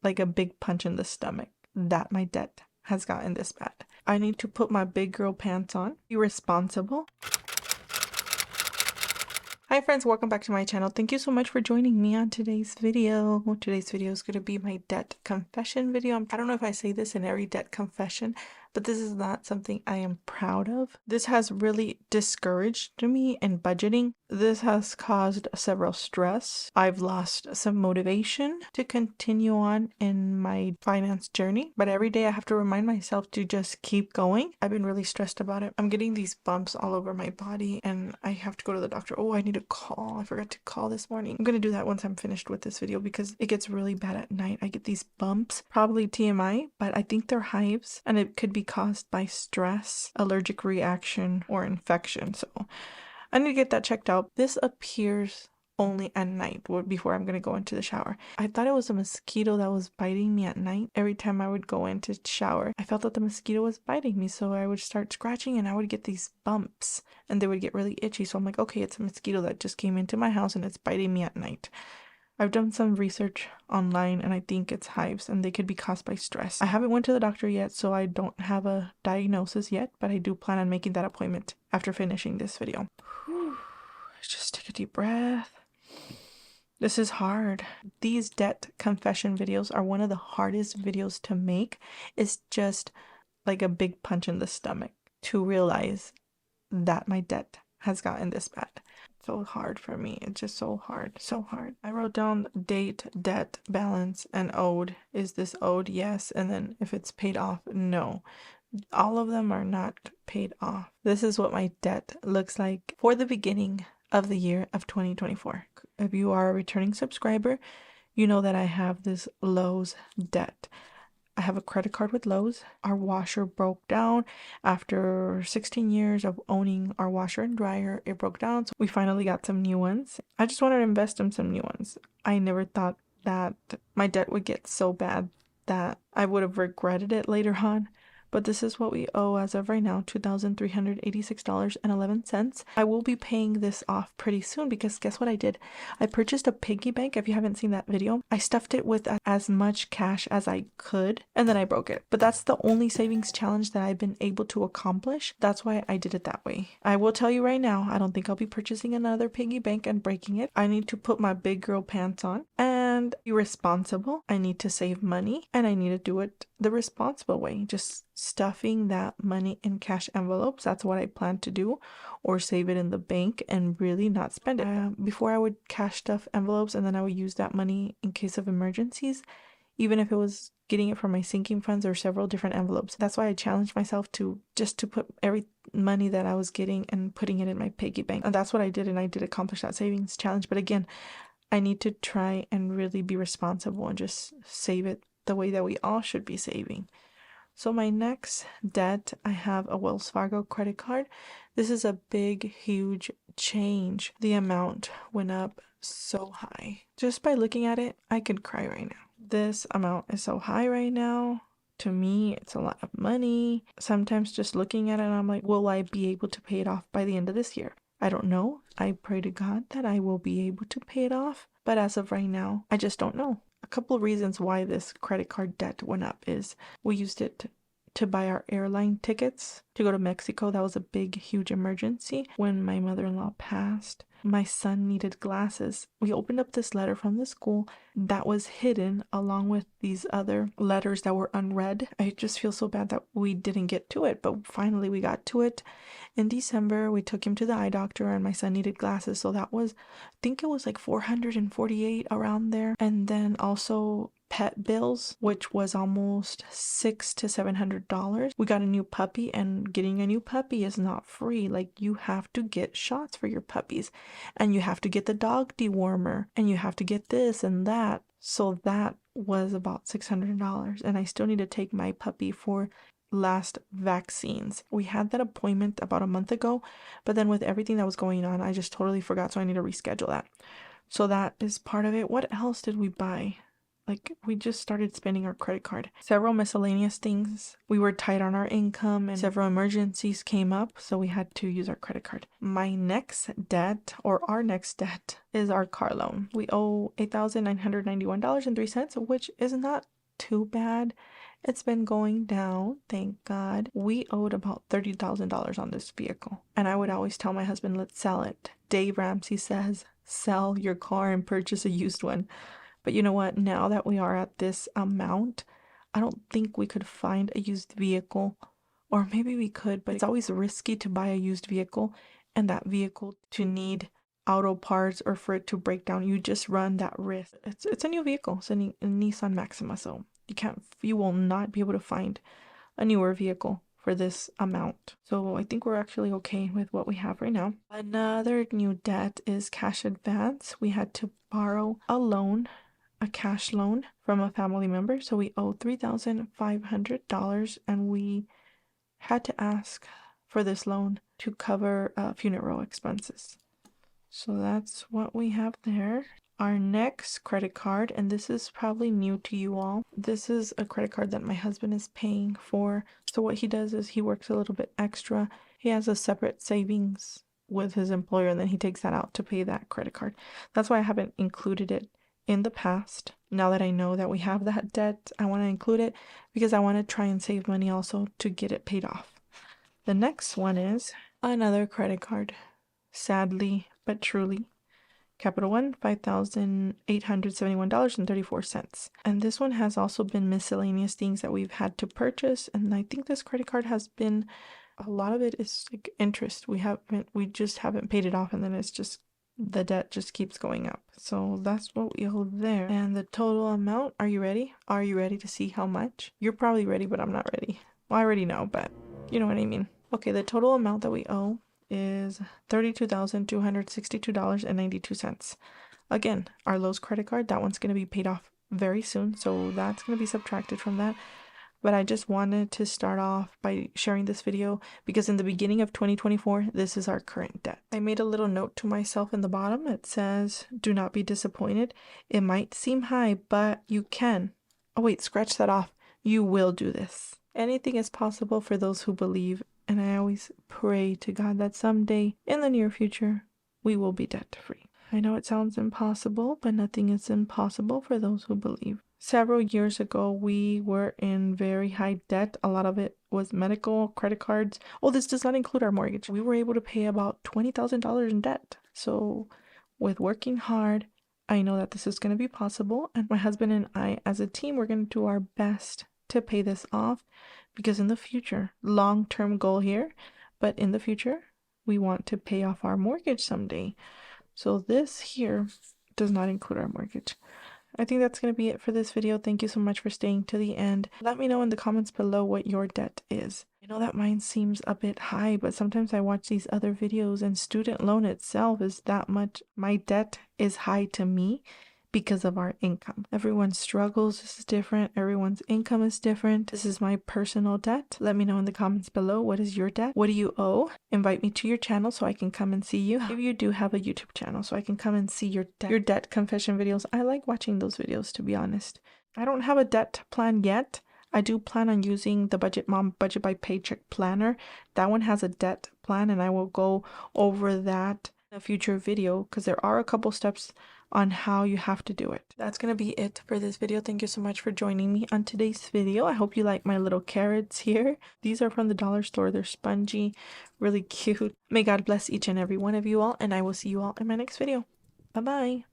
like a big punch in the stomach that my debt has gotten this bad. I need to put my big girl pants on, be responsible. Hi friends, welcome back to my channel. Thank you so much for joining me on today's video. Today's video is going to be my debt confession video. I don't know if I say this in every debt confession, but this is not something I am proud of. This has really discouraged me in budgeting. This has caused several stress. I've lost some motivation to continue on in my finance journey, but every day I have to remind myself to just keep going. I've been really stressed about it. I'm getting these bumps all over my body and I have to go to the doctor. Oh, I need to call. I forgot to call this morning. I'm gonna do that once I'm finished with this video because it gets really bad at night. I get these bumps, probably TMI, but I think they're hives and it could be caused by stress, allergic reaction, or infection. So I need to get that checked out. This appears only at night before I'm gonna go into the shower. I thought it was a mosquito that was biting me at night. Every time I would go into shower, I felt that the mosquito was biting me, so I would start scratching and I would get these bumps and they would get really itchy. So I'm like, okay, it's a mosquito that just came into my house and it's biting me at night. I've done some research online and I think it's hives and they could be caused by stress. I haven't went to the doctor yet, so I don't have a diagnosis yet, but I do plan on making that appointment after finishing this video. Just take a deep breath. This is hard. These debt confession videos are one of the hardest videos to make. It's just like a big punch in the stomach to realize that my debt has gotten this bad. So hard for me. It's just so hard. So hard. I wrote down date, debt, balance, and owed. Is this owed? Yes. And then if it's paid off, no. All of them are not paid off. This is what my debt looks like for the beginning of the year of 2024. If you are a returning subscriber, you know that I have this Lowe's debt. I have a credit card with Lowe's. Our washer broke down after 16 years of owning our washer and dryer. It broke down, so we finally got some new ones. I just wanted to invest in some new ones. I never thought that my debt would get so bad that I would have regretted it later on. But this is what we owe as of right now, $2,386.11. I will be paying this off pretty soon because guess what I did? I purchased a piggy bank. If you haven't seen that video, I stuffed it with as much cash as I could and then I broke it. But that's the only savings challenge that I've been able to accomplish. That's why I did it that way. I will tell you right now, I don't think I'll be purchasing another piggy bank and breaking it. I need to put my big girl pants on and be responsible. I need to save money and I need to do it the responsible way. Just stuffing that money in cash envelopes. That's what I plan to do, or save it in the bank and really not spend it. Before I would cash stuff envelopes and then I would use that money in case of emergencies, even if it was getting it from my sinking funds or several different envelopes. That's why I challenged myself to put every money that I was getting and putting it in my piggy bank. And that's what I did, and I did accomplish that savings challenge. But again, I need to try and really be responsible and just save it the way that we all should be saving. So my next debt, I have a Wells Fargo credit card. This is a big, huge change. The amount went up so high. Just by looking at it, I could cry right now. This amount is so high right now. To me, it's a lot of money. Sometimes just looking at it, I'm like, will I be able to pay it off by the end of this year? I don't know. I pray to God that I will be able to pay it off. But as of right now, I just don't know. A couple of reasons why this credit card debt went up is we used it to buy our airline tickets to go to Mexico. That was a big, huge emergency. When my mother-in-law passed, my son needed glasses. We opened up this letter from the school that was hidden along with these other letters that were unread. I just feel so bad that we didn't get to it, but finally we got to it. In December, we took him to the eye doctor and my son needed glasses. So that was, I think it was like $448 around there. And then also pet bills, which was almost $600 to $700. We got a new puppy, and getting a new puppy is not free. Like, you have to get shots for your puppies, and you have to get the dog dewormer, and you have to get this and that. So that was about $600, and I still need to take my puppy for last vaccines. We had that appointment about a month ago, but then with everything that was going on, I just totally forgot, so I need to reschedule that. So that is part of it. What else did we buy? Like, we just started spending our credit card. Several miscellaneous things. We were tight on our income and several emergencies came up, so we had to use our credit card. My next debt, or our next debt, is our car loan. We owe $8,991.03, which is not too bad. It's been going down, thank God. We owed about $30,000 on this vehicle. And I would always tell my husband, let's sell it. Dave Ramsey says, sell your car and purchase a used one. But you know what? Now that we are at this amount, I don't think we could find a used vehicle. Or maybe we could, but it's always risky to buy a used vehicle and that vehicle to need auto parts or for it to break down. You just run that risk. It's a new vehicle. It's a Nissan Maxima, so you will not be able to find a newer vehicle for this amount. So I think we're actually okay with what we have right now. Another new debt is cash advance. We had to borrow a loan, a cash loan from a family member. So we owe $3,500 and we had to ask for this loan to cover funeral expenses. So that's what we have there. Our next credit card, and this is probably new to you all. This is a credit card that my husband is paying for. So what he does is he works a little bit extra. He has a separate savings with his employer and then he takes that out to pay that credit card. That's why I haven't included it in the past. Now that I know that we have that debt, I want to include it because I want to try and save money also to get it paid off. The next one is another credit card. Sadly but truly. Capital One, $5,871.34. And this one has also been miscellaneous things that we've had to purchase. And I think this credit card has been, a lot of it is like interest. We just haven't paid it off, and then it's just, the debt just keeps going up. So that's what we owe there. And the total amount, are you ready? Are you ready to see how much? You're probably ready, but I'm not ready. Well, I already know, but you know what I mean. Okay, the total amount that we owe is $32,262.92. Again, our Lowe's credit card, that one's going to be paid off very soon, so that's going to be subtracted from that. But I just wanted to start off by sharing this video because in the beginning of 2024, this is our current debt. I made a little note to myself in the bottom. It says, do not be disappointed. It might seem high, but you can. Oh wait, scratch that off. You will do this. Anything is possible for those who believe. And I always pray to God that someday in the near future, we will be debt free. I know it sounds impossible, but nothing is impossible for those who believe. Several years ago, we were in very high debt. A lot of it was medical, credit cards. Oh, this does not include our mortgage. We were able to pay about $20,000 in debt. So with working hard, I know that this is going to be possible. And my husband and I, as a team, we're going to do our best to pay this off. Because in the future, long-term goal here, but in the future, we want to pay off our mortgage someday. So this here does not include our mortgage. I think that's going to be it for this video. Thank you so much for staying to the end. Let me know in the comments below what your debt is. I know that mine seems a bit high, but sometimes I watch these other videos and student loan itself is that much. My debt is high to me because of our income. Everyone's struggles is different. Everyone's income is different. This is my personal debt. Let me know in the comments below, what is your debt? What do you owe? Invite me to your channel so I can come and see you. If you do have a YouTube channel so I can come and see your debt confession videos. I like watching those videos, to be honest. I don't have a debt plan yet. I do plan on using the Budget Mom Budget by Paycheck Planner. That one has a debt plan and I will go over that in a future video because there are a couple steps on how you have to do it. That's gonna be it for this video. Thank you so much for joining me on today's video. I hope you like my little carrots here. These are from the dollar store. They're spongy, really cute. May God bless each and every one of you all, and I will see you all in my next video. Bye bye.